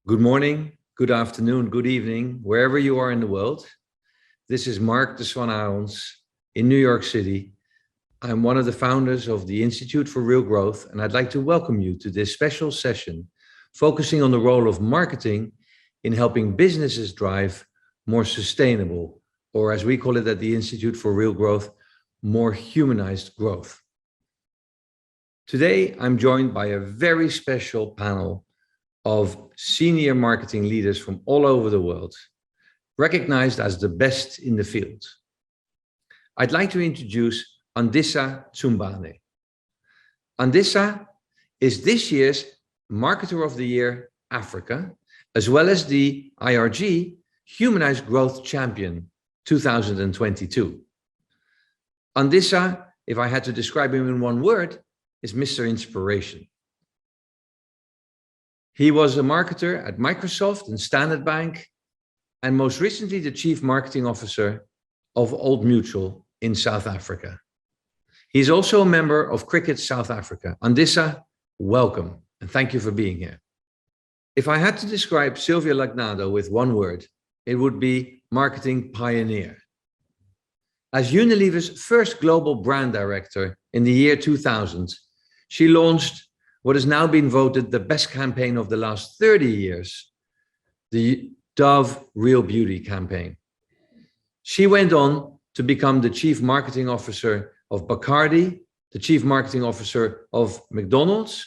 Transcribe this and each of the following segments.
Good morning, good afternoon, good evening, wherever you are in the world. This is Mark de Swan in New York City. I'm one of the founders of the Institute for Real Growth, and I'd like to welcome you to this special session focusing on the role of marketing in helping businesses drive more sustainable, or as we call it at the Institute for Real Growth, more humanized growth. Today, I'm joined by a very special panel of senior marketing leaders from all over the world, recognized as the best in the field. I'd like to introduce Andissa Tsumbane. Andissa is this year's Marketer of the Year Africa, as well as the IRG Humanized Growth Champion 2022. Andissa, if I had to describe him in one word, is Mr. Inspiration. He was a marketer at Microsoft and Standard Bank, and most recently the Chief Marketing Officer of Old Mutual in South Africa. He's also a member of Cricket South Africa. Andissa, welcome, and thank you for being here. If I had to describe Sylvia Lagnado with one word, it would be marketing pioneer. As Unilever's first global brand director in the year 2000, she launched what has now been voted the best campaign of the last 30 years, the Dove Real Beauty campaign. She went on to become the Chief Marketing Officer of Bacardi, the Chief Marketing Officer of McDonald's,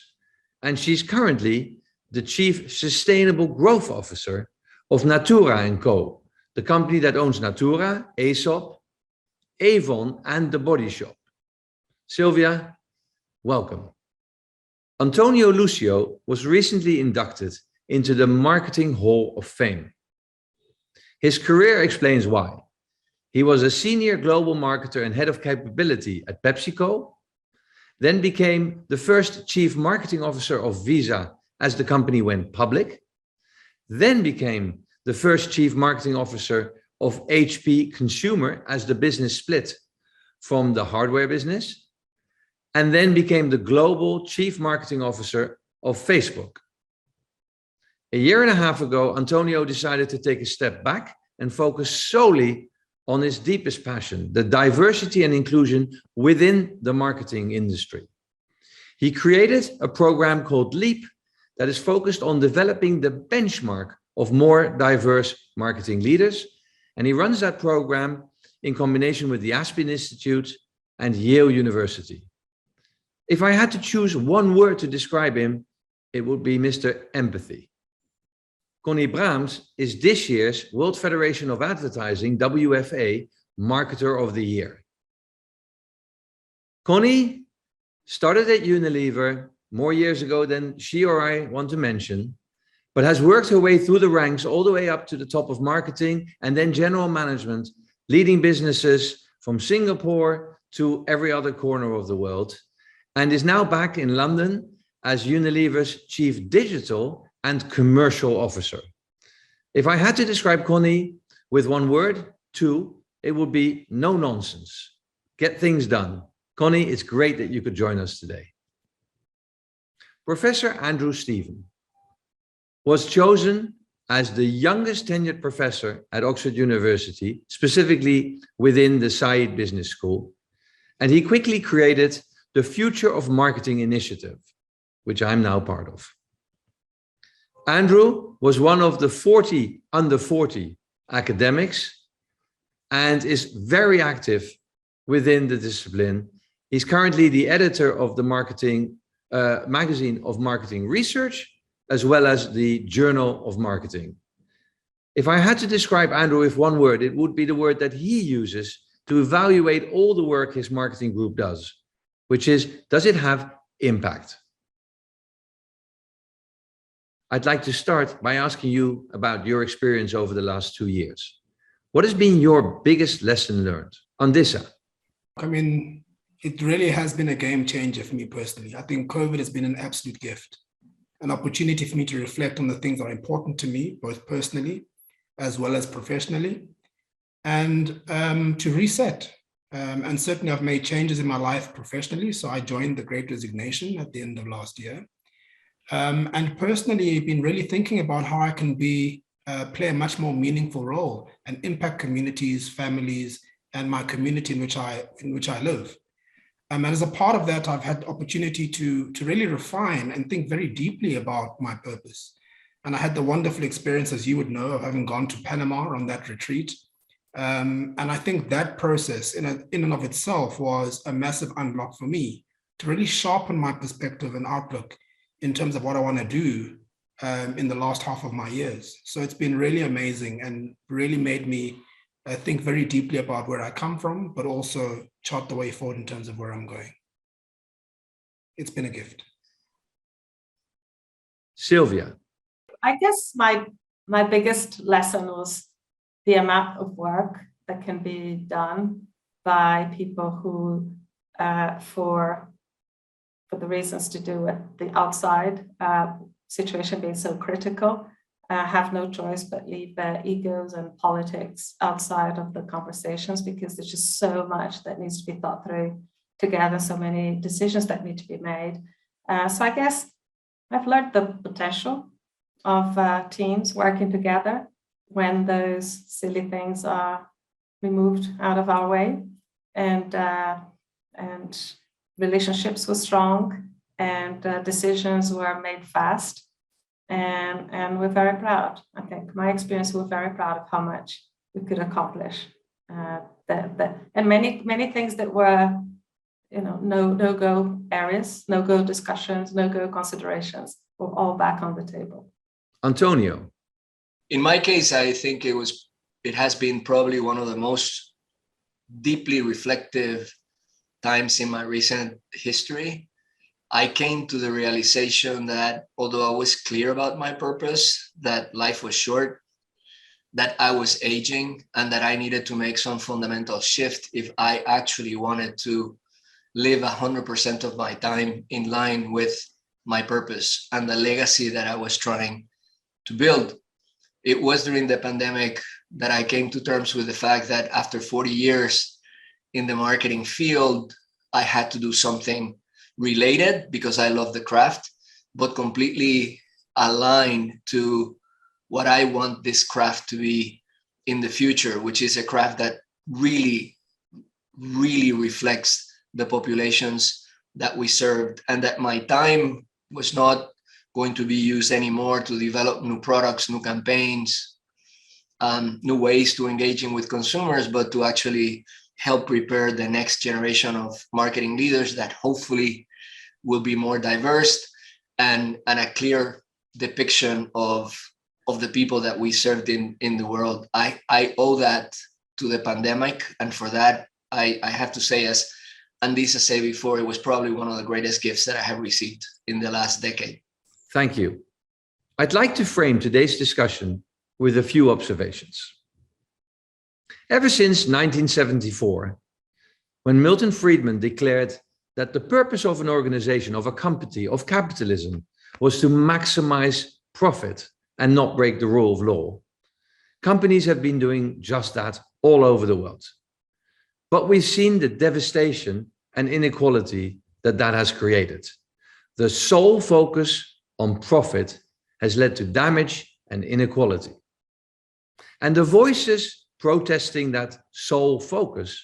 and she's currently the Chief Sustainable Growth Officer of Natura & Co., the company that owns Natura, Aesop, Avon, and The Body Shop. Sylvia, welcome. Antonio Lucio was recently inducted into the Marketing Hall of Fame. His career explains why. He was a senior global marketer and head of capability at PepsiCo, then became the first chief marketing officer of Visa as the company went public, then became the first chief marketing officer of HP Consumer as the business split from the hardware business, and then became the global chief marketing officer of Facebook. A year and a half ago, Antonio decided to take a step back and focus solely on his deepest passion, the diversity and inclusion within the marketing industry. He created a program called LEAP that is focused on developing the benchmark of more diverse marketing leaders, and he runs that program in combination with the Aspen Institute and Yale University. If I had to choose one word to describe him, it would be Mr. Empathy. Connie Brahms is this year's World Federation of Advertising, WFA, Marketer of the Year. Connie started at Unilever more years ago than she or I want to mention, but has worked her way through the ranks all the way up to the top of marketing and then general management, leading businesses from Singapore to every other corner of the world, and is now back in London as Unilever's Chief Digital and Commercial Officer. If I had to describe Connie with one word, two, it would be no nonsense. Get things done. Connie, it's great that you could join us today. Professor Andrew Stephen was chosen as the youngest tenured professor at Oxford University, specifically within the Said Business School, and he quickly created the Future of Marketing Initiative, which I'm now part of. Andrew was one of the 40 under 40 academics and is very active within the discipline. He's currently the editor of the marketing magazine of marketing research, as well as the Journal of Marketing. If I had to describe Andrew with one word, it would be the word that he uses to evaluate all the work his marketing group does, which is, does it have impact? I'd like to start by asking you about your experience over the last 2 years. What has been your biggest lesson learned? Andissa. I mean, it really has been a game changer for me personally. I think COVID has been an absolute gift, an opportunity for me to reflect on the things that are important to me, both personally as well as professionally, and to reset. And certainly I've made changes in my life professionally. So I joined the Great Resignation at the end of last year. And personally, I've been really thinking about how I can play a much more meaningful role and impact communities, families, and my community in which I live. And as a part of that, I've had the opportunity to really refine and think very deeply about my purpose. And I had the wonderful experience, as you would know, of having gone to Panama on that retreat. And I think that process in and of itself was a massive unlock for me to really sharpen my perspective and outlook in terms of what I want to do in the last half of my years. So it's been really amazing and really made me think very deeply about where I come from, but also chart the way forward in terms of where I'm going. It's been a gift. Sylvia. I guess my biggest lesson was the amount of work that can be done by people who, for the reasons to do with the outside situation being so critical, have no choice but leave their egos and politics outside of the conversations, because there's just so much that needs to be thought through together, so many decisions that need to be made. So I guess I've learned the potential of teams working together when those silly things are removed out of our way, and relationships were strong, and decisions were made fast, and we're very proud. I think my experience, we're very proud of how much we could accomplish, and many things that were, no-go areas, no-go discussions, no-go considerations were all back on the table. Antonio. In my case, I think it has been probably one of the most deeply reflective times in my recent history. I came to the realization that although I was clear about my purpose, that life was short, that I was aging, and that I needed to make some fundamental shift if I actually wanted to live 100% of my time in line with my purpose and the legacy that I was trying to build. It was during the pandemic that I came to terms with the fact that after 40 years in the marketing field, I had to do something related because I love the craft, but completely aligned to what I want this craft to be in the future, which is a craft that really, really reflects the populations that we served, and that my time was not going to be used anymore to develop new products, new campaigns, new ways to engaging with consumers, but to actually help prepare the next generation of marketing leaders that hopefully will be more diverse and a clear depiction of the people that we served in the world. I owe that to the pandemic, and for that, I have to say, as Andisa said before, it was probably one of the greatest gifts that I have received in the last decade. Thank you. I'd like to frame today's discussion with a few observations. Ever since 1974, when Milton Friedman declared that the purpose of an organization, of a company, of capitalism, was to maximize profit and not break the rule of law, companies have been doing just that all over the world. But we've seen the devastation and inequality that has created. The sole focus on profit has led to damage and inequality. And the voices protesting that sole focus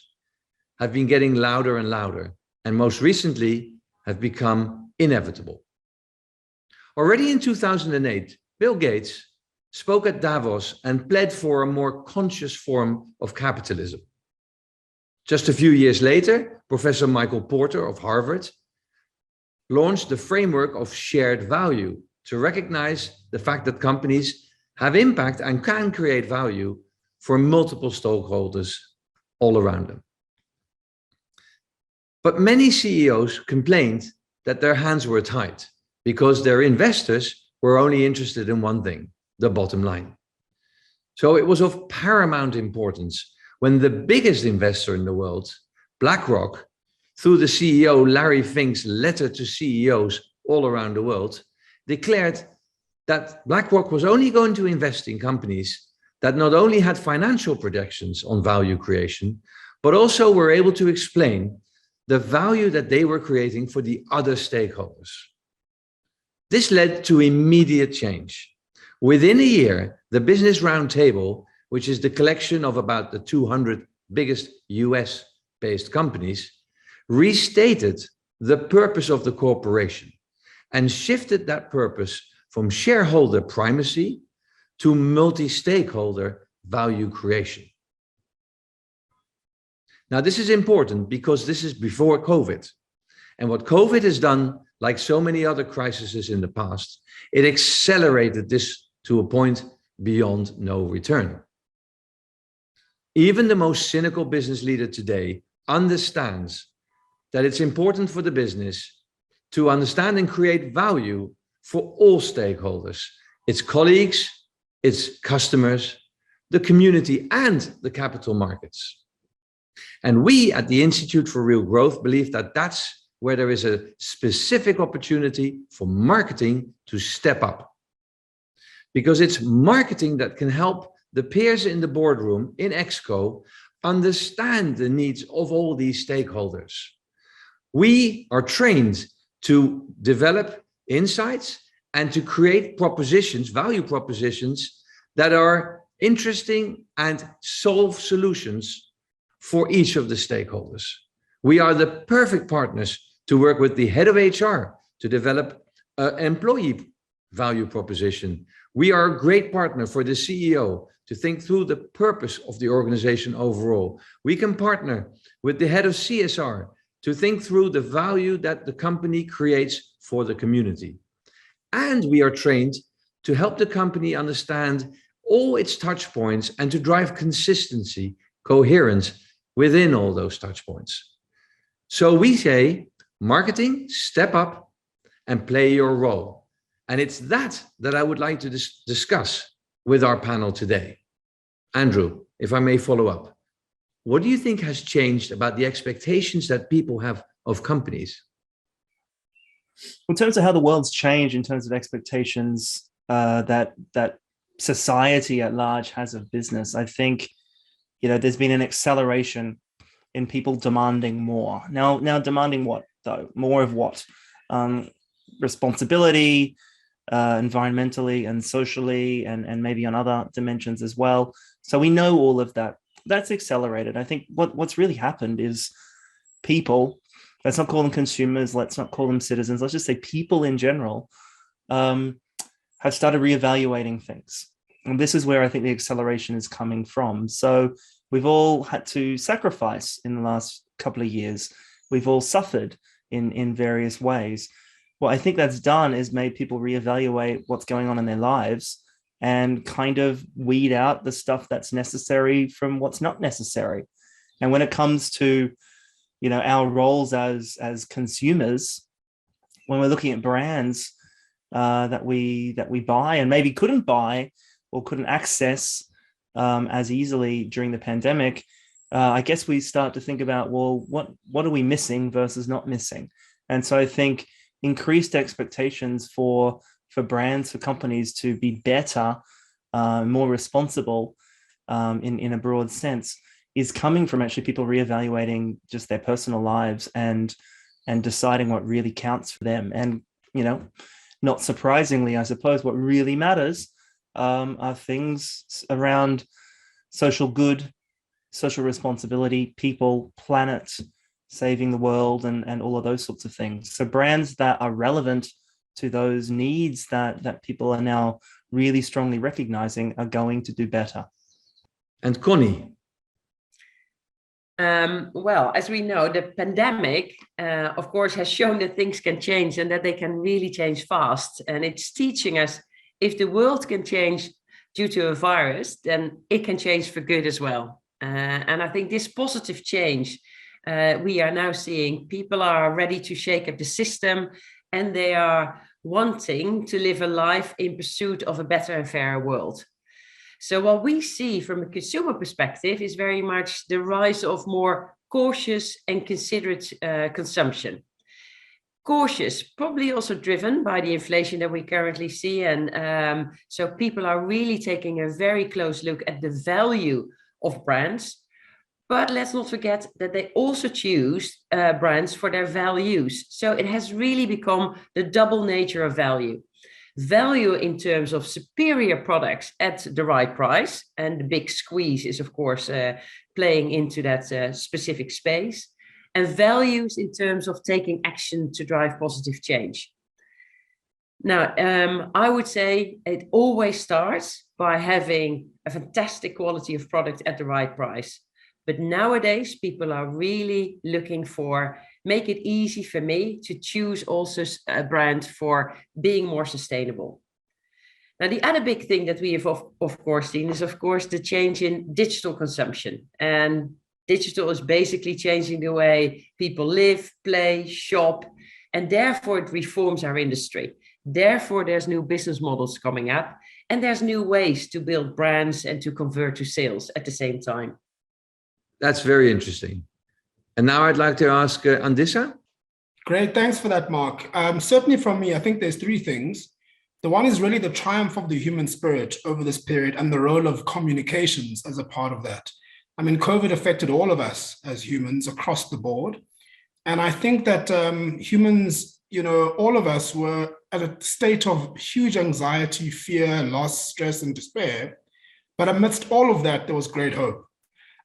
have been getting louder and louder, and most recently have become inevitable. Already in 2008, Bill Gates spoke at Davos and pled for a more conscious form of capitalism. Just a few years later, Professor Michael Porter of Harvard launched the framework of shared value to recognize the fact that companies have impact and can create value for multiple stakeholders all around them. But many CEOs complained that their hands were tied because their investors were only interested in one thing, the bottom line. So it was of paramount importance when the biggest investor in the world, BlackRock, through the CEO Larry Fink's letter to CEOs all around the world, declared that BlackRock was only going to invest in companies that not only had financial projections on value creation, but also were able to explain the value that they were creating for the other stakeholders. This led to immediate change. Within a year, the Business Roundtable, which is the collection of about the 200 biggest US-based companies, restated the purpose of the corporation and shifted that purpose from shareholder primacy to multi-stakeholder value creation. Now, this is important because this is before COVID. And what COVID has done, like so many other crises in the past, it accelerated this to a point beyond no return. Even the most cynical business leader today understands that it's important for the business to understand and create value for all stakeholders, its colleagues, its customers, the community, and the capital markets. And we at the Institute for Real Growth believe that that's where there is a specific opportunity for marketing to step up. Because it's marketing that can help the peers in the boardroom in Exco understand the needs of all these stakeholders. We are trained to develop insights and to create propositions, value propositions that are interesting and solve solutions for each of the stakeholders. We are the perfect partners to work with the head of HR to develop an employee value proposition. We are a great partner for the CEO to think through the purpose of the organization overall. We can partner with the head of CSR to think through the value that the company creates for the community. And we are trained to help the company understand all its touch points and to drive consistency, coherence within all those touch points. So we say, marketing, step up and play your role. And it's that I would like to discuss with our panel today. Andrew, if I may follow up, what do you think has changed about the expectations that people have of companies? In terms of how the world's changed, in terms of expectations that society at large has of business, I think, there's been an acceleration in people demanding more. Now demanding what though? More of what? Responsibility, environmentally and socially, and maybe on other dimensions as well. So we know all of that. That's accelerated. I think what's really happened is people, let's not call them consumers, let's not call them citizens, let's just say people in general, have started reevaluating things. And this is where I think the acceleration is coming from. So we've all had to sacrifice in the last couple of years. We've all suffered in various ways. What I think that's done is made people reevaluate what's going on in their lives and kind of weed out the stuff that's necessary from what's not necessary. And when it comes to, our roles as consumers, when we're looking at brands that we buy and maybe couldn't buy or couldn't access as easily during the pandemic, I guess we start to think about, well, what are we missing versus not missing? And so I think increased expectations for brands, for companies to be better, more responsible in a broad sense is coming from actually people reevaluating just their personal lives and deciding what really counts for them. And, not surprisingly, I suppose what really matters are things around social good, social responsibility, people, planet, saving the world, and all of those sorts of things. So brands that are relevant to those needs that people are now really strongly recognizing are going to do better. And Connie? Well, as we know, the pandemic, of course, has shown that things can change and that they can really change fast. And it's teaching us if the world can change due to a virus, then it can change for good as well. And I think this positive change, we are now seeing people are ready to shake up the system and they are wanting to live a life in pursuit of a better and fairer world. So what we see from a consumer perspective is very much the rise of more cautious and considerate consumption. Cautious, probably also driven by the inflation that we currently see. And so people are really taking a very close look at the value of brands. But let's not forget that they also choose brands for their values. So it has really become the double nature of value. Value in terms of superior products at the right price. And the big squeeze is, of course, playing into that specific space. And values in terms of taking action to drive positive change. Now, I would say it always starts by having a fantastic quality of product at the right price. But nowadays, people are really looking for, make it easy for me to choose also a brand for being more sustainable. Now, the other big thing that we have, of course, seen is, of course, the change in digital consumption. And digital is basically changing the way people live, play, shop, and therefore it reforms our industry. Therefore, there's new business models coming up, and there's new ways to build brands and to convert to sales at the same time. That's very interesting. And now I'd like to ask Andissa. Great, thanks for that, Mark. Certainly from me, I think there's three things. The one is really the triumph of the human spirit over this period and the role of communications as a part of that. I mean, COVID affected all of us as humans across the board. And I think that humans, all of us were at a state of huge anxiety, fear, loss, stress, and despair. But amidst all of that, there was great hope.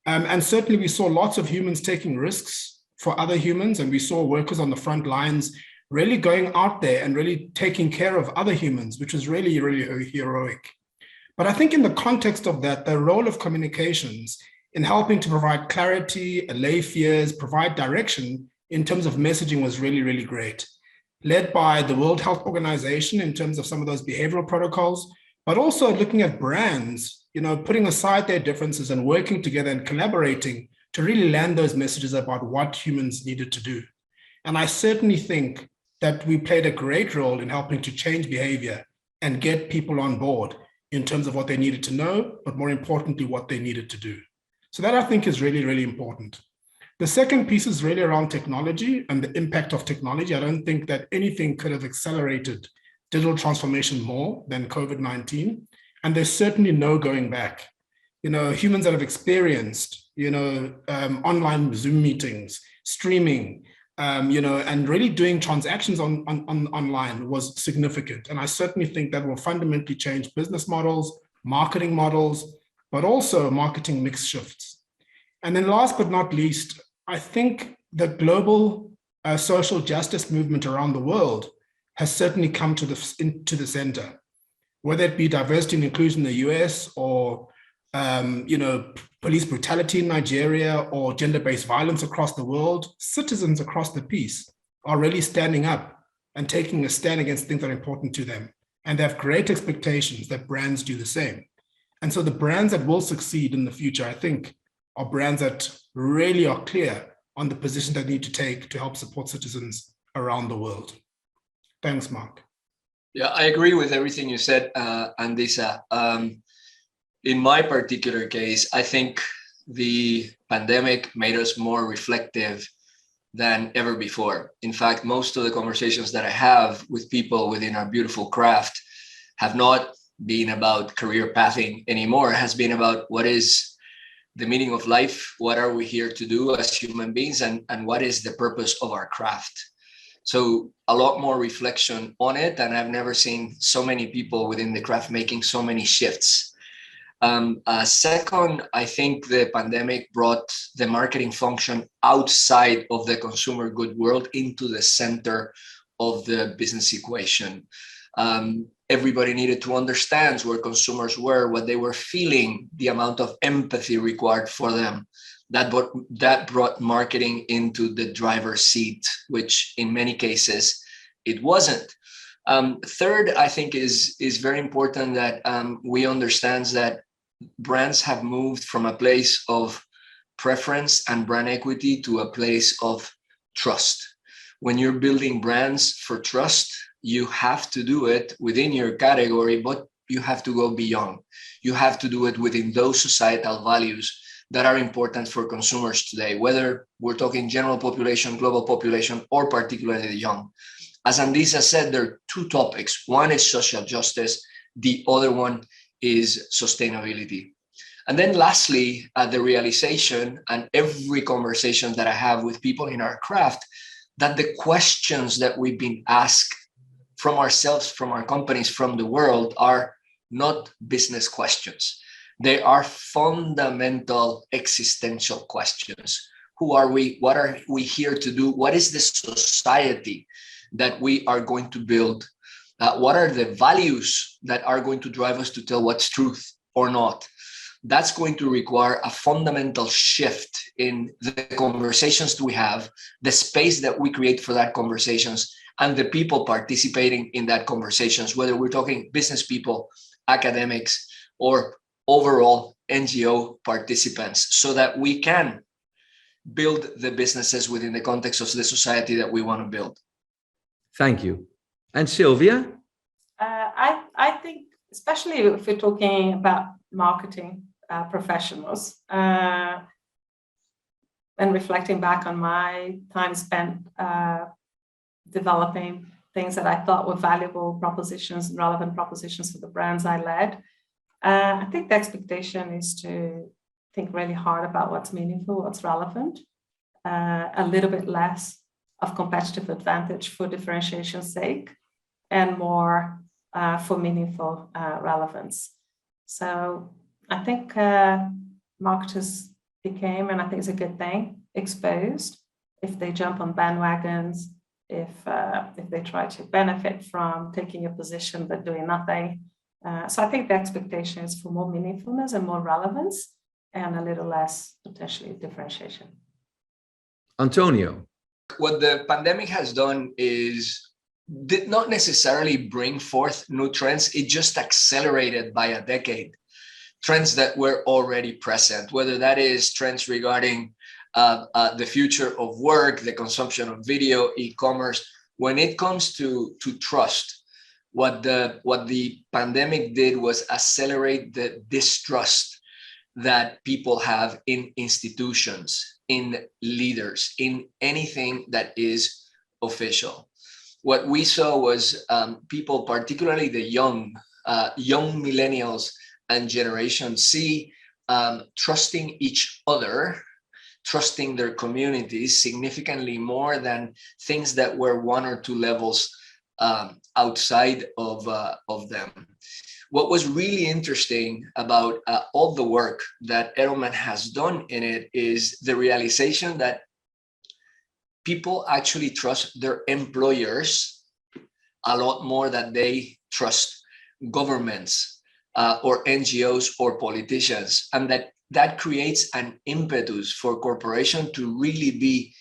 And certainly we saw lots of humans taking risks for other humans, and we saw workers on the front lines really going out there and really taking care of other humans, which was really, really heroic. But I think in the context of that, the role of communications in helping to provide clarity, allay fears, provide direction in terms of messaging was really, really great. Led by the World Health Organization in terms of some of those behavioral protocols, but also looking at brands, putting aside their differences and working together and collaborating to really land those messages about what humans needed to do. And I certainly think that we played a great role in helping to change behavior and get people on board in terms of what they needed to know, but more importantly, what they needed to do. So that I think is really, really important. The second piece is really around technology and the impact of technology. I don't think that anything could have accelerated digital transformation more than COVID-19. And there's certainly no going back. Humans that have experienced, online Zoom meetings, streaming, and really doing transactions online was significant. And I certainly think that will fundamentally change business models, marketing models, but also marketing mix shifts. And then last but not least, I think the global social justice movement around the world has certainly come into the center. Whether it be diversity and inclusion in the US or, police brutality in Nigeria or gender-based violence across the world, citizens across the piece are really standing up and taking a stand against things that are important to them. And they have great expectations that brands do the same. And so the brands that will succeed in the future, I think, are brands that really are clear on the position they need to take to help support citizens around the world. Thanks, Mark. Yeah, I agree with everything you said, Andissa. In my particular case, I think the pandemic made us more reflective than ever before. In fact, most of the conversations that I have with people within our beautiful craft have not been about career pathing anymore. It has been about what is the meaning of life, what are we here to do as human beings, and what is the purpose of our craft. So a lot more reflection on it, and I've never seen so many people within the craft making so many shifts. Second, I think the pandemic brought the marketing function outside of the consumer good world into the center of the business equation. Everybody needed to understand where consumers were, what they were feeling, the amount of empathy required for them. That brought marketing into the driver's seat, which in many cases it wasn't. Third, I think is very important that we understand that brands have moved from a place of preference and brand equity to a place of trust. When you're building brands for trust, you have to do it within your category, but you have to go beyond. You have to do it within those societal values that are important for consumers today, whether we're talking general population, global population, or particularly the young. As Andissa said, there are two topics. One is social justice. The other one is sustainability. And then lastly, the realization, and every conversation that I have with people in our craft, that the questions that we've been asked from ourselves, from our companies, from the world are not business questions. They are fundamental existential questions. Who are we? What are we here to do? What is the society that we are going to build? What are the values that are going to drive us to tell what's truth or not? That's going to require a fundamental shift in the conversations that we have, the space that we create for that conversations, and the people participating in that conversations, whether we're talking business people, academics, or overall NGO participants, so that we can build the businesses within the context of the society that we want to build. Thank you. And Sylvia? I think, especially if we're talking about marketing professionals, and reflecting back on my time spent developing things that I thought were valuable propositions and relevant propositions for the brands I led, I think the expectation is to think really hard about what's meaningful, what's relevant, a little bit less of competitive advantage for differentiation's sake, and more for meaningful relevance. So I think marketers became, and I think it's a good thing, exposed if they jump on bandwagons, if they try to benefit from taking a position but doing nothing. So I think the expectation is for more meaningfulness and more relevance, and a little less potentially differentiation. Antonio? What the pandemic has done is did not necessarily bring forth new trends. It just accelerated by a decade trends that were already present, whether that is trends regarding the future of work, the consumption of video, e-commerce. When it comes to trust, what the pandemic did was accelerate the distrust that people have in institutions, in leaders, in anything that is official. What we saw was people, particularly the young millennials and Generation C, trusting each other, trusting their communities significantly more than things that were one or two levels outside of them. What was really interesting about all the work that Edelman has done in it is the realization that people actually trust their employers a lot more than they trust governments or NGOs or politicians, and that creates an impetus for corporations to really be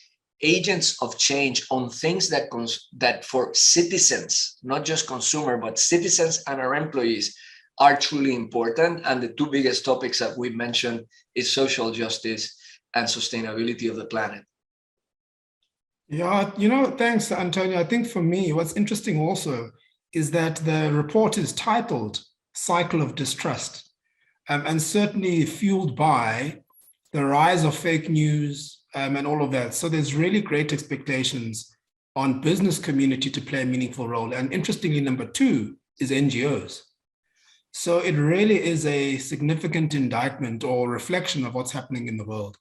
agents of change on things that for citizens, not just consumer, but citizens and our employees are truly important. And the two biggest topics that we mentioned is social justice and sustainability of the planet. Yeah, thanks, Antonio. I think for me, what's interesting also is that the report is titled Cycle of Distrust, and certainly fueled by the rise of fake news and all of that. So there's really great expectations on business community to play a meaningful role. And interestingly, number two is NGOs. So it really is a significant indictment or reflection of what's happening in the world.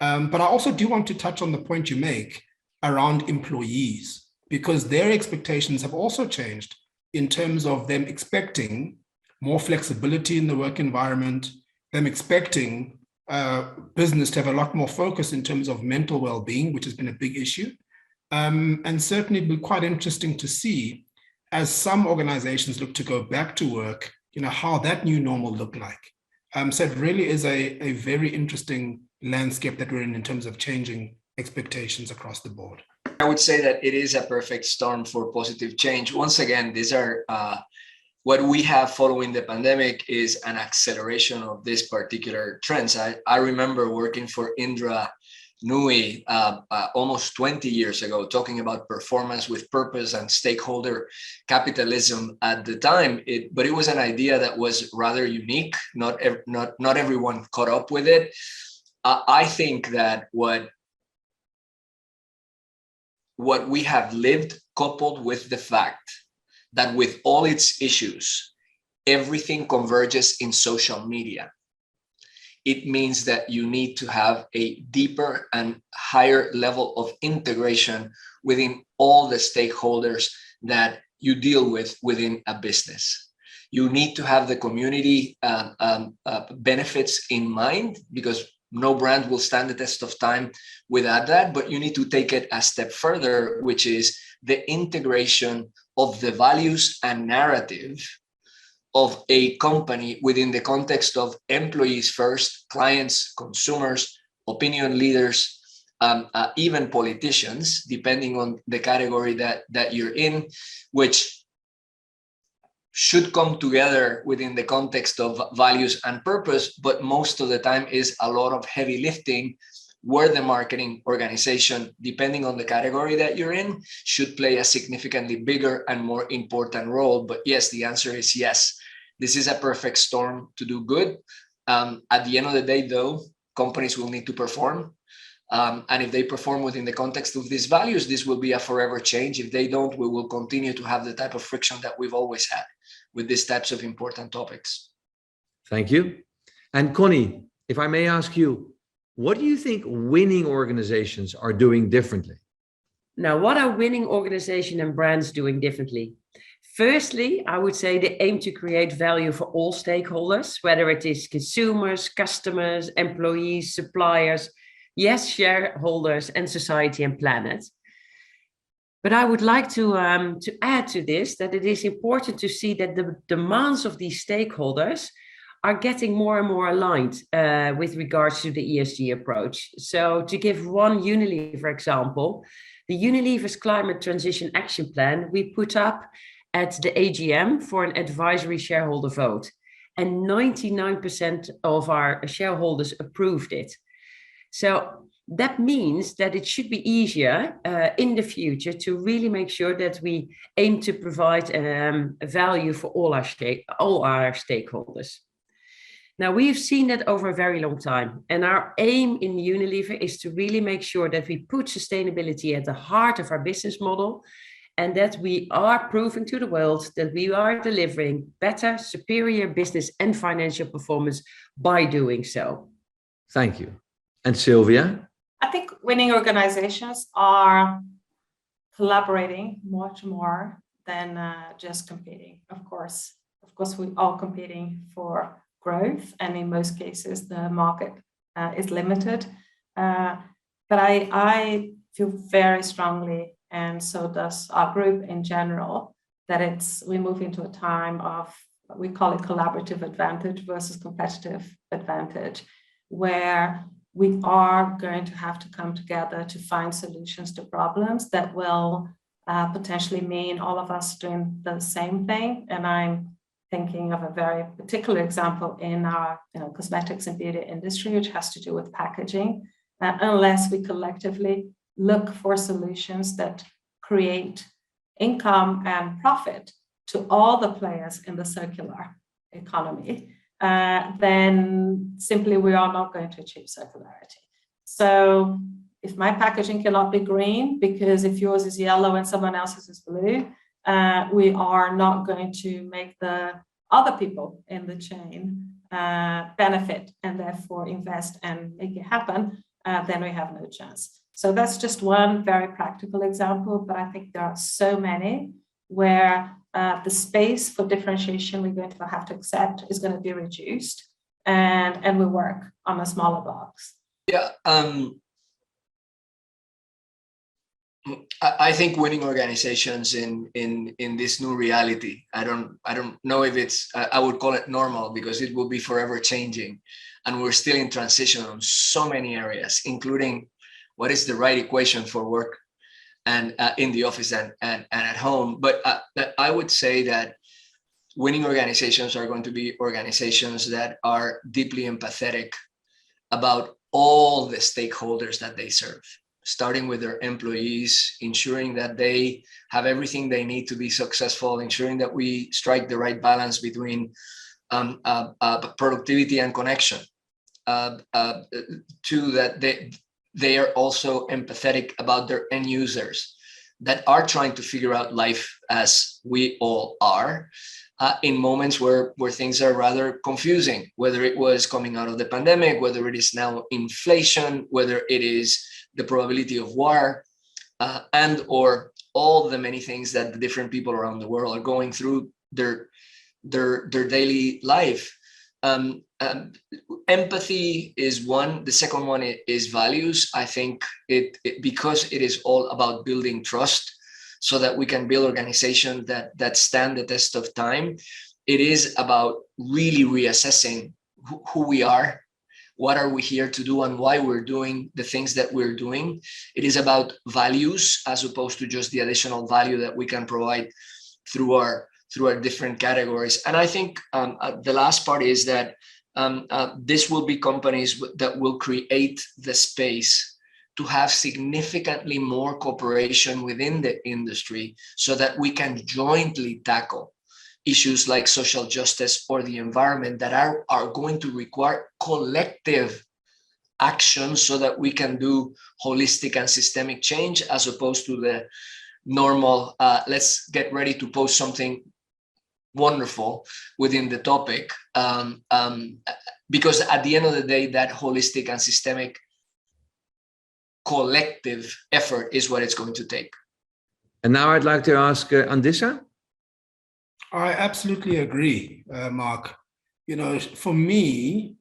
But I also do want to touch on the point you make around employees, because their expectations have also changed in terms of them expecting more flexibility in the work environment, them expecting business to have a lot more focus in terms of mental well-being, which has been a big issue. And certainly it'll be quite interesting to see, as some organizations look to go back to work, how that new normal look like. So it really is a very interesting landscape that we're in terms of changing expectations across the board. I would say that it is a perfect storm for positive change. Once again, these are what we have following the pandemic is an acceleration of this particular trends. I remember working for Indra Nui almost 20 years ago, talking about performance with purpose and stakeholder capitalism at the time. But it was an idea that was rather unique. Not everyone caught up with it. I think that what we have lived, coupled with the fact that with all its issues, everything converges in social media. it means that you need to have a deeper and higher level of integration within all the stakeholders that you deal with within a business. You need to have the community benefits in mind, because no brand will stand the test of time without that, but you need to take it a step further, which is the integration of the values and narrative of a company within the context of employees first, clients, consumers, opinion leaders, even politicians, depending on the category that you're in, which should come together within the context of values and purpose, but most of the time is a lot of heavy lifting, where the marketing organization, depending on the category that you're in, should play a significantly bigger and more important role. But yes, the answer is yes. This is a perfect storm to do good. At the end of the day, though, companies will need to perform. And if they perform within the context of these values, this will be a forever change. If they don't, we will continue to have the type of friction that we've always had with these types of important topics. Thank you. And Connie, if I may ask you, what do you think winning organizations are doing differently? Now, what are winning organizations and brands doing differently? Firstly, I would say they aim to create value for all stakeholders, whether it is consumers, customers, employees, suppliers, yes, shareholders, and society and planet. But I would like to add to this that it is important to see that the demands of these stakeholders are getting more and more aligned with regards to the ESG approach. So to give one Unilever example, the Unilever's Climate Transition Action Plan we put up at the AGM for an advisory shareholder vote, and 99% of our shareholders approved it. So that means that it should be easier in the future to really make sure that we aim to provide value for all our stakeholders. Now, we've seen that over a very long time, and our aim in Unilever is to really make sure that we put sustainability at the heart of our business model, and that we are proving to the world that we are delivering better, superior business and financial performance by doing so. Thank you. And Sylvia? I think winning organizations are collaborating much more than just competing. Of course, we are competing for growth, and in most cases, the market is limited. But I feel very strongly, and so does our group in general, that we move into a time of, we call it collaborative advantage versus competitive advantage, where we are going to have to come together to find solutions to problems that will potentially mean all of us doing the same thing. And I'm thinking of a very particular example in our cosmetics and beauty industry, which has to do with packaging. Unless we collectively look for solutions that create income and profit to all the players in the circular economy, then simply we are not going to achieve circularity. So if my packaging cannot be green, because if yours is yellow and someone else's is blue, we are not going to make the other people in the chain benefit and therefore invest and make it happen, then we have no chance. So that's just one very practical example, but I think there are so many where the space for differentiation we're going to have to accept is going to be reduced, and we work on a smaller box. Yeah, I think winning organizations in this new reality, I don't know if it's, I would call it normal, because it will be forever changing, and we're still in transition on so many areas, including what is the right equation for work and in the office and at home. But I would say that winning organizations are going to be organizations that are deeply empathetic about all the stakeholders that they serve, starting with their employees, ensuring that they have everything they need to be successful, ensuring that we strike the right balance between productivity and connection. To that they are also empathetic about their end users that are trying to figure out life as we all are. in moments where things are rather confusing, whether it was coming out of the pandemic, whether it is now inflation, whether it is the probability of war, and or all the many things that the different people around the world are going through their daily life. Empathy is one. The second one is values. I think because it is all about building trust, so that we can build organizations that stand the test of time. It is about really reassessing who we are, what are we here to do, and why we're doing the things that we're doing. It is about values as opposed to just the additional value that we can provide through our different categories. And I think the last part is that this will be companies that will create the space to have significantly more cooperation within the industry, so that we can jointly tackle issues like social justice or the environment that are going to require collective action, so that we can do holistic and systemic change, as opposed to the normal, let's get ready to post something wonderful within the topic. Because at the end of the day, that holistic and systemic collective effort is what it's going to take. And now I'd like to ask Andissa. I absolutely agree, Mark. For me,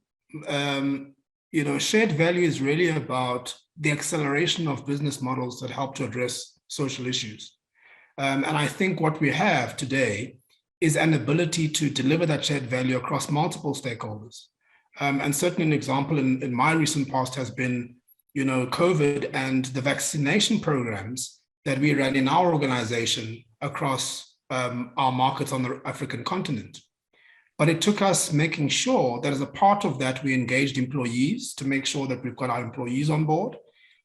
shared value is really about the acceleration of business models that help to address social issues. And I think what we have today is an ability to deliver that shared value across multiple stakeholders. And certainly an example in my recent past has been COVID and the vaccination programs that we ran in our organization across our markets on the African continent. But it took us making sure that as a part of that, we engaged employees to make sure that we've got our employees on board,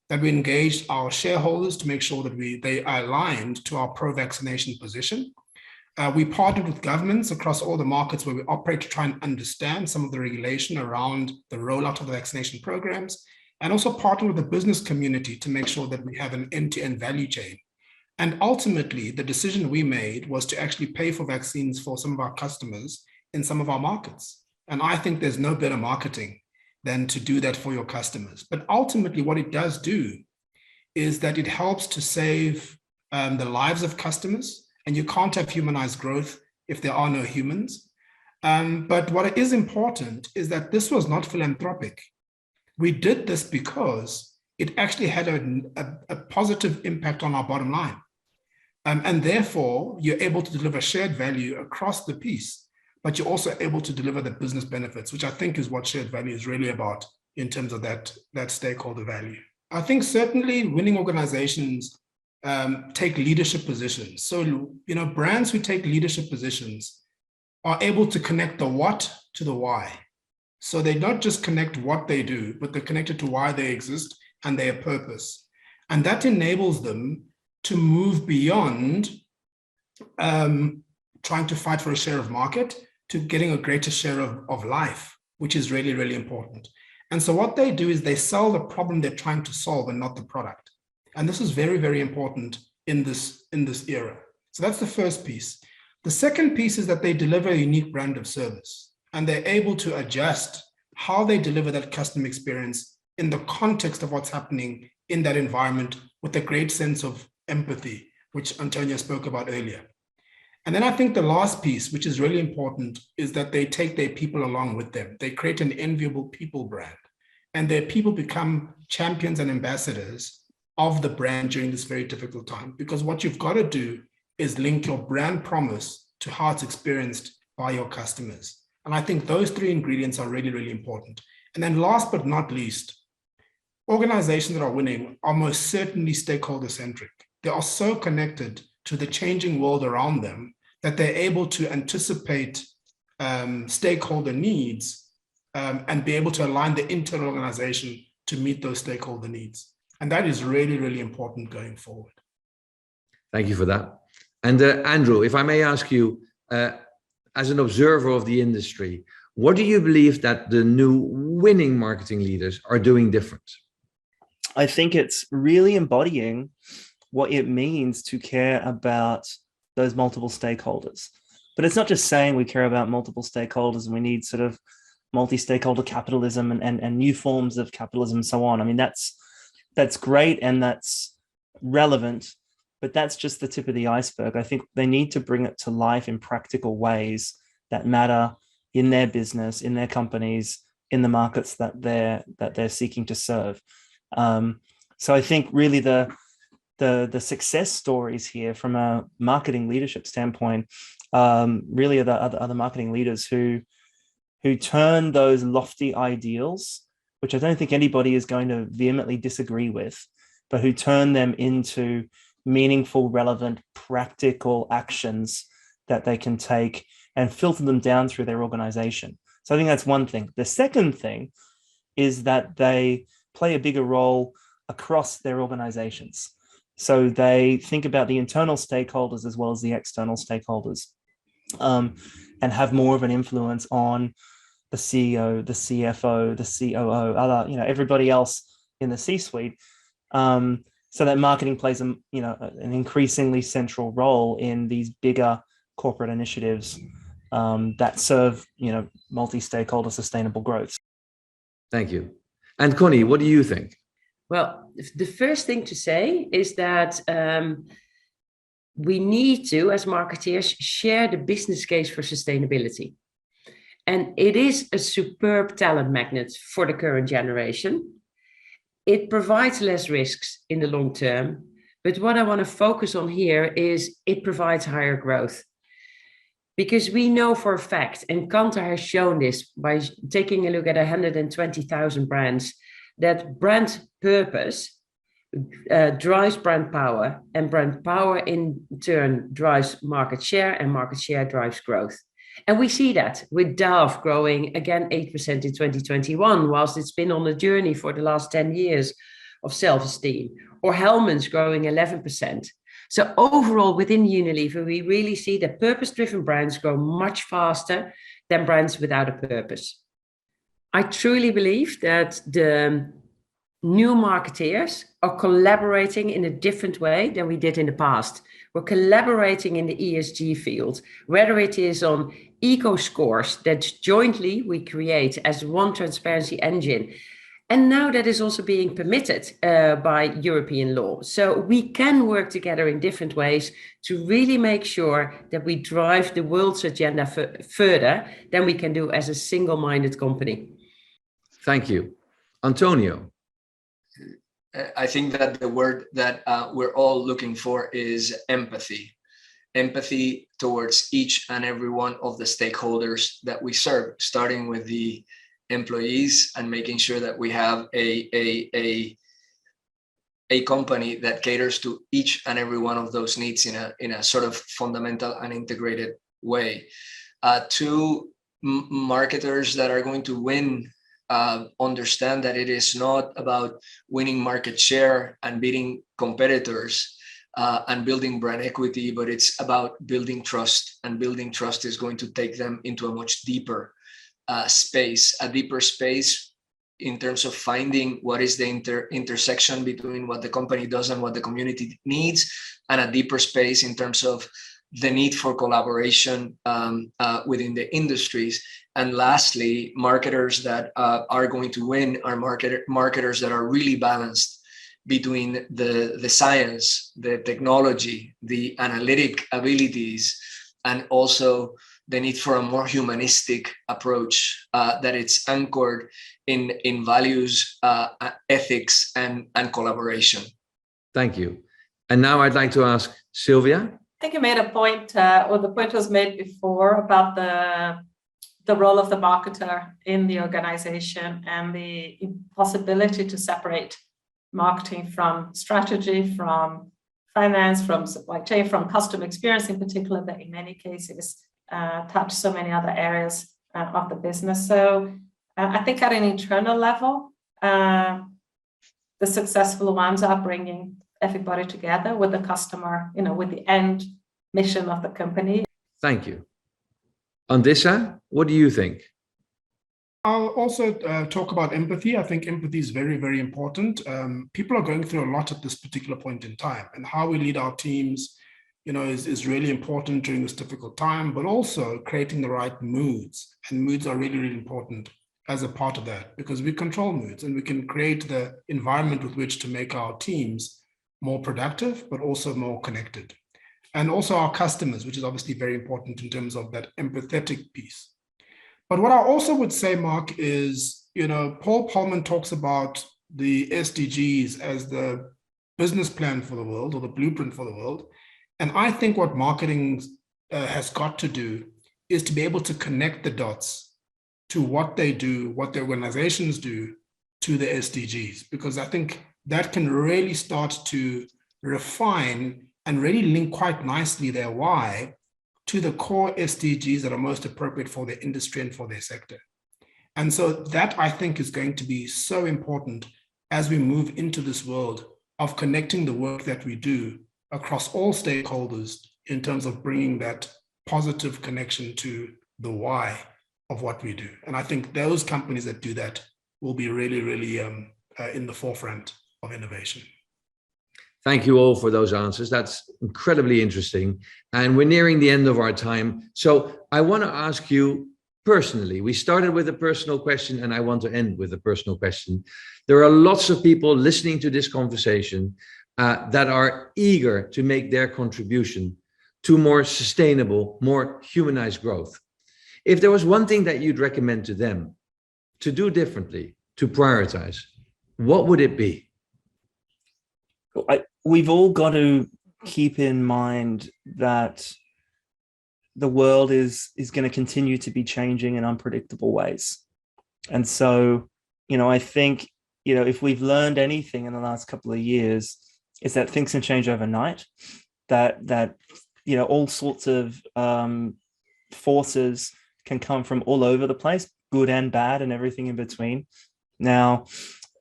that we engaged our shareholders to make sure that they are aligned to our pro-vaccination position. We partnered with governments across all the markets where we operate to try and understand some of the regulation around the rollout of the vaccination programs, and also partner with the business community to make sure that we have an end-to-end value chain. And ultimately, the decision we made was to actually pay for vaccines for some of our customers in some of our markets. And I think there's no better marketing than to do that for your customers. But ultimately, what it does do is that it helps to save the lives of customers, and you can't have humanized growth if there are no humans. But what is important is that this was not philanthropic. We did this because it actually had a positive impact on our bottom line. And therefore, you're able to deliver shared value across the piece, but you're also able to deliver the business benefits, which I think is what shared value is really about in terms of that stakeholder value. I think certainly winning organizations take leadership positions. So, brands who take leadership positions are able to connect the what to the why. So they not just connect what they do, but they're connected to why they exist and their purpose. And that enables them to move beyond trying to fight for a share of market to getting a greater share of life, which is really, really important. And so what they do is they sell the problem they're trying to solve and not the product. And this is very, very important in this era. So that's the first piece. The second piece is that they deliver a unique brand of service, and they're able to adjust how they deliver that customer experience in the context of what's happening in that environment with a great sense of empathy, which Antonio spoke about earlier. And then I think the last piece, which is really important, is that they take their people along with them. They create an enviable people brand, and their people become champions and ambassadors of the brand during this very difficult time. Because what you've got to do is link your brand promise to how it's experienced by your customers. And I think those three ingredients are really, really important. And then last but not least, organizations that are winning are most certainly stakeholder-centric. They are so connected to the changing world around them that they're able to anticipate stakeholder needs and be able to align the internal organization to meet those stakeholder needs. And that is really, really important going forward. Thank you for that. And Andrew, if I may ask you, as an observer of the industry, what do you believe that the new winning marketing leaders are doing different? I think it's really embodying what it means to care about those multiple stakeholders. But it's not just saying we care about multiple stakeholders and we need sort of multi-stakeholder capitalism and new forms of capitalism and so on. I mean, that's great and that's relevant, but that's just the tip of the iceberg. I think they need to bring it to life in practical ways that matter in their business, in their companies, in the markets that they're seeking to serve. So I think really the success stories here from a marketing leadership standpoint really are the marketing leaders who turn those lofty ideals, which I don't think anybody is going to vehemently disagree with, but who turn them into meaningful, relevant, practical actions that they can take and filter them down through their organization. So I think that's one thing. The second thing is that they play a bigger role across their organizations. So they think about the internal stakeholders as well as the external stakeholders, and have more of an influence on the CEO, the CFO, the COO, other, everybody else in the C-suite. So that marketing plays an increasingly central role in these bigger corporate initiatives that serve, multi-stakeholder sustainable growth. Thank you. And Connie, what do you think? Well, the first thing to say is that we need to, as marketeers, share the business case for sustainability. And it is a superb talent magnet for the current generation. It provides less risks in the long term. But what I want to focus on here is it provides higher growth. Because we know for a fact, and Kantar has shown this by taking a look at 120,000 brands, that brand purpose drives brand power, and brand power in turn drives market share, and market share drives growth. And we see that with Dove growing again 8% in 2021, whilst it's been on a journey for the last 10 years of self-esteem, or Hellmann's growing 11%. So overall within Unilever, we really see that purpose-driven brands grow much faster than brands without a purpose. I truly believe that the new marketeers are collaborating in a different way than we did in the past. We're collaborating in the ESG field, whether it is on eco scores that jointly we create as one transparency engine. And now that is also being permitted by European law. So we can work together in different ways to really make sure that we drive the world's agenda further than we can do as a single-minded company. Thank you. Antonio. I think that the word that we're all looking for is empathy. Empathy towards each and every one of the stakeholders that we serve, starting with the employees and making sure that we have a company that caters to each and every one of those needs in a sort of fundamental and integrated way. Two marketers that are going to win understand that it is not about winning market share and beating competitors and building brand equity, but it's about building trust, and building trust is going to take them into a much deeper space in terms of finding what is the intersection between what the company does and what the community needs, and a deeper space in terms of the need for collaboration within the industries. And lastly, marketers that are going to win are marketers that are really balanced between the science, the technology, the analytic abilities, and also the need for a more humanistic approach that it's anchored in values, ethics, and collaboration. Thank you. And now I'd like to ask Sylvia. I think you made a point, or the point was made before, about the role of the marketer in the organization and the possibility to separate marketing from strategy, from finance, from supply chain, from customer experience in particular, that in many cases touch so many other areas of the business. So I think at an internal level, the successful ones are bringing everybody together with the customer, with the end mission of the company. Thank you. Andissa, what do you think? I'll also talk about empathy. I think empathy is very, very important. People are going through a lot at this particular point in time, and how we lead our teams, is really important during this difficult time, but also creating the right moods. And moods are really, really important as a part of that, because we control moods and we can create the environment with which to make our teams more productive, but also more connected. And also our customers, which is obviously very important in terms of that empathetic piece. But what I also would say, Mark, is, Paul Polman talks about the SDGs as the business plan for the world, or the blueprint for the world. And I think what marketing has got to do is to be able to connect the dots to what they do, what their organizations do, to the SDGs, because I think that can really start to refine and really link quite nicely their why to the core SDGs that are most appropriate for their industry and for their sector. And so that, I think, is going to be so important as we move into this world of connecting the work that we do across all stakeholders in terms of bringing that positive connection to the why of what we do. And I think those companies that do that will be really, really in the forefront of innovation. Thank you all for those answers. That's incredibly interesting. And we're nearing the end of our time. So I want to ask you personally, we started with a personal question and I want to end with a personal question. There are lots of people listening to this conversation that are eager to make their contribution to more sustainable, more humanized growth. If there was one thing that you'd recommend to them to do differently, to prioritize, what would it be? We've all got to keep in mind that the world is going to continue to be changing in unpredictable ways. And so, I think, if we've learned anything in the last couple of years, is that things can change overnight, that all sorts of forces can come from all over the place, good and bad and everything in between. Now,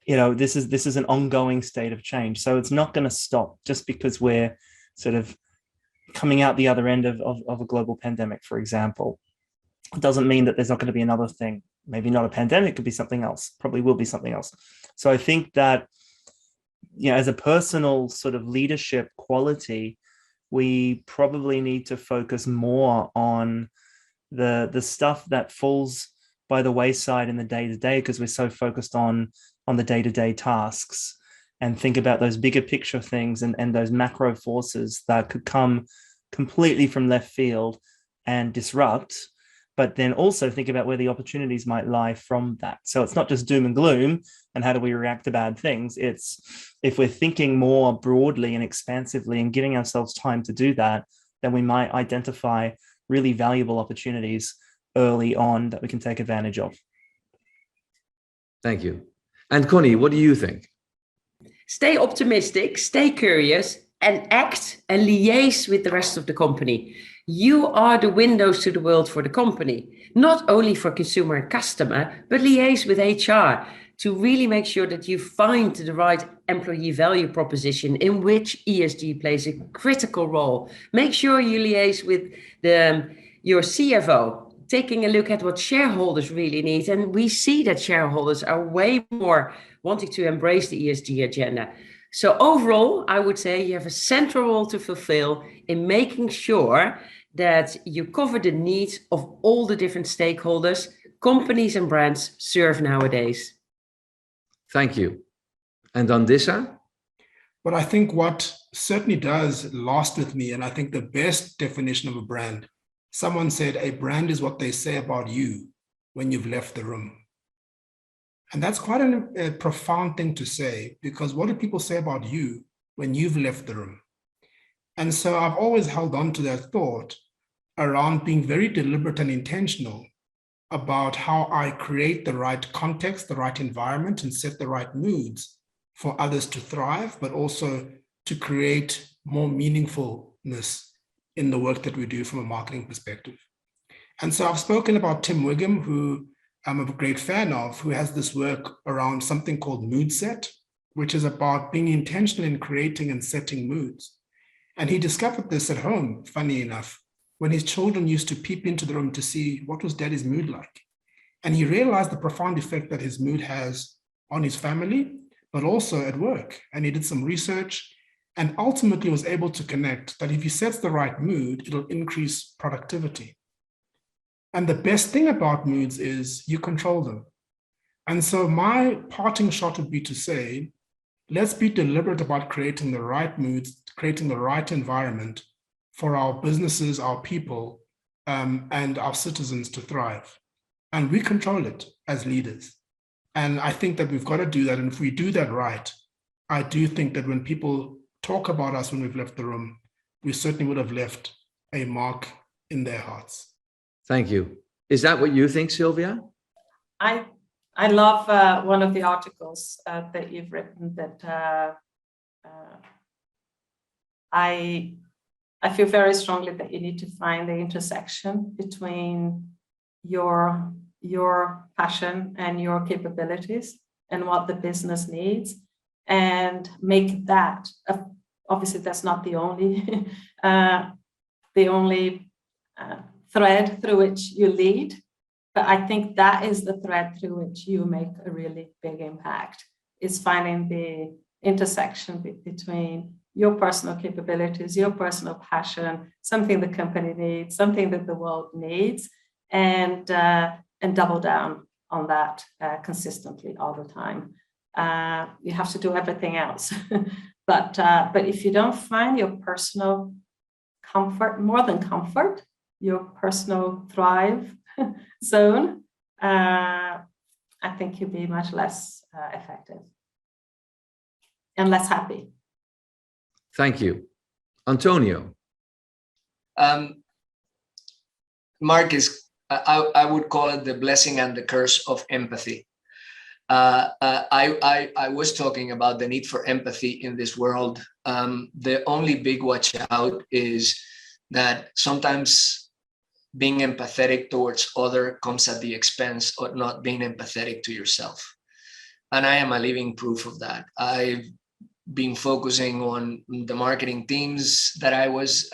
this is an ongoing state of change. So it's not going to stop just because we're sort of coming out the other end of a global pandemic, for example. It doesn't mean that there's not going to be another thing. Maybe not a pandemic, could be something else, probably will be something else. So I think that, as a personal sort of leadership quality, we probably need to focus more on the stuff that falls by the wayside in the day-to-day, because we're so focused on the day-to-day tasks, and think about those bigger picture things and those macro forces that could come completely from left field and disrupt, but then also think about where the opportunities might lie from that. So it's not just doom and gloom and how do we react to bad things. It's, if we're thinking more broadly and expansively and giving ourselves time to do that, then we might identify really valuable opportunities early on that we can take advantage of. Thank you. And Connie, what do you think? Stay optimistic, stay curious, and act and liaise with the rest of the company. You are the windows to the world for the company, not only for consumer and customer, but liaise with HR to really make sure that you find the right employee value proposition in which ESG plays a critical role. Make sure you liaise with your CFO, taking a look at what shareholders really need. And we see that shareholders are way more wanting to embrace the ESG agenda. So overall, I would say you have a central role to fulfill in making sure that you cover the needs of all the different stakeholders companies and brands serve nowadays. Thank you. And Andissa? But I think what certainly does last with me, and I think the best definition of a brand, someone said a brand is what they say about you when you've left the room. And that's quite a profound thing to say, because what do people say about you when you've left the room? And so I've always held on to that thought around being very deliberate and intentional about how I create the right context, the right environment, and set the right moods for others to thrive, but also to create more meaningfulness in the work that we do from a marketing perspective. And so I've spoken about Tim Wiggum, who I'm a great fan of, who has this work around something called mood set, which is about being intentional in creating and setting moods. And he discovered this at home, funny enough, when his children used to peep into the room to see what was daddy's mood like. And he realized the profound effect that his mood has on his family, but also at work. And he did some research and ultimately was able to connect that if he sets the right mood, it'll increase productivity. And the best thing about moods is you control them. And so my parting shot would be to say, let's be deliberate about creating the right moods, creating the right environment for our businesses, our people, and our citizens to thrive. And we control it as leaders. And I think that we've got to do that. And if we do that right, I do think that when people talk about us when we've left the room, we certainly would have left a mark in their hearts. Thank you. Is that what you think, Sylvia? I love one of the articles that you've written that I feel very strongly that you need to find the intersection between your passion and your capabilities and what the business needs, and make that, obviously that's not the only thread through which you lead, but I think that is the thread through which you make a really big impact, is finding the intersection between your personal capabilities, your personal passion, something the company needs, something that the world needs, and double down on that consistently all the time. You have to do everything else, but if you don't find your personal comfort, more than comfort, your personal thrive zone, I think you'll be much less effective and less happy. Thank you. Antonio. Marcus, I would call it the blessing and the curse of empathy. I was talking about the need for empathy in this world. The only big watch out is that sometimes being empathetic towards other comes at the expense of not being empathetic to yourself. And I am a living proof of that. I've been focusing on the marketing teams that I was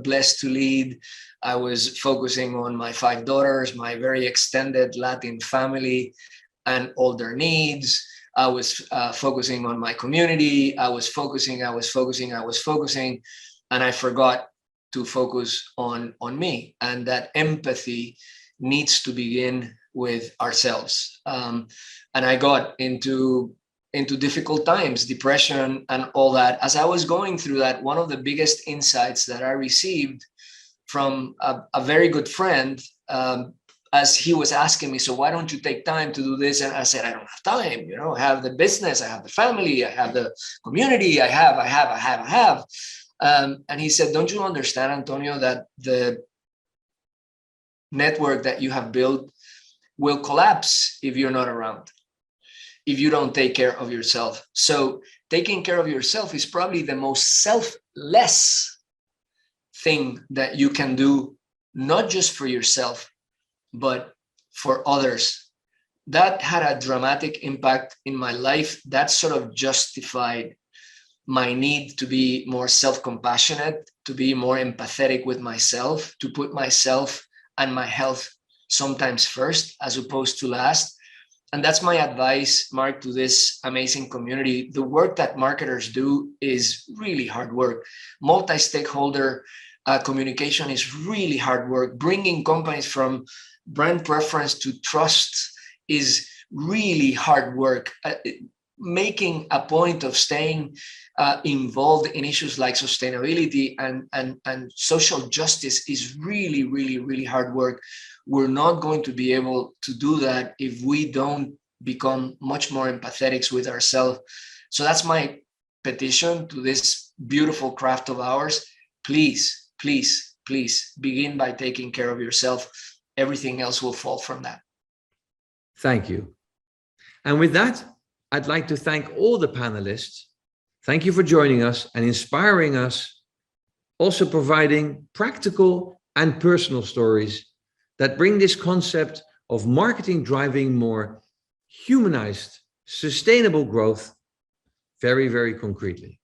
blessed to lead. I was focusing on my 5 daughters, my very extended Latin family and all their needs. I was focusing on my community. I was focusing, and I forgot to focus on me. And that empathy needs to begin with ourselves. And I got into difficult times, depression and all that. As I was going through that, one of the biggest insights that I received from a very good friend, as he was asking me, so why don't you take time to do this? And I said, I don't have time, I have the business, I have the family, I have the community, I have. And he said, don't you understand, Antonio, that the network that you have built will collapse if you're not around, if you don't take care of yourself. So taking care of yourself is probably the most selfless thing that you can do, not just for yourself, but for others. That had a dramatic impact in my life. That sort of justified my need to be more self-compassionate, to be more empathetic with myself, to put myself and my health sometimes first as opposed to last. And that's my advice, Mark, to this amazing community. The work that marketers do is really hard work. Multi-stakeholder communication is really hard work. Bringing companies from brand preference to trust is really hard work. Making a point of staying involved in issues like sustainability and social justice is really, really, really hard work. We're not going to be able to do that if we don't become much more empathetic with ourselves. So that's my petition to this beautiful craft of ours. Please, please, please begin by taking care of yourself. Everything else will fall from that. Thank you. And with that, I'd like to thank all the panelists. Thank you for joining us and inspiring us, also providing practical and personal stories that bring this concept of marketing driving more humanized, sustainable growth very, very concretely.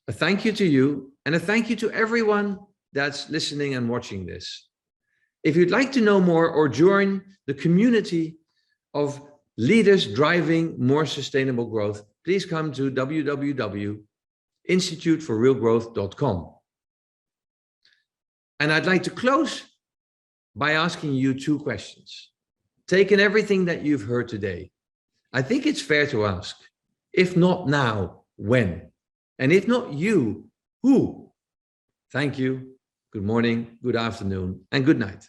A thank you to you, and a thank you to everyone that's listening and watching this. If you'd like to know more or join the community of leaders driving more sustainable growth, please come to www.instituteforrealgrowth.com. And I'd like to close by asking you two questions. Taking everything that you've heard today, I think it's fair to ask, if not now, when? And if not you, who? Thank you. Good morning, good afternoon, and good night.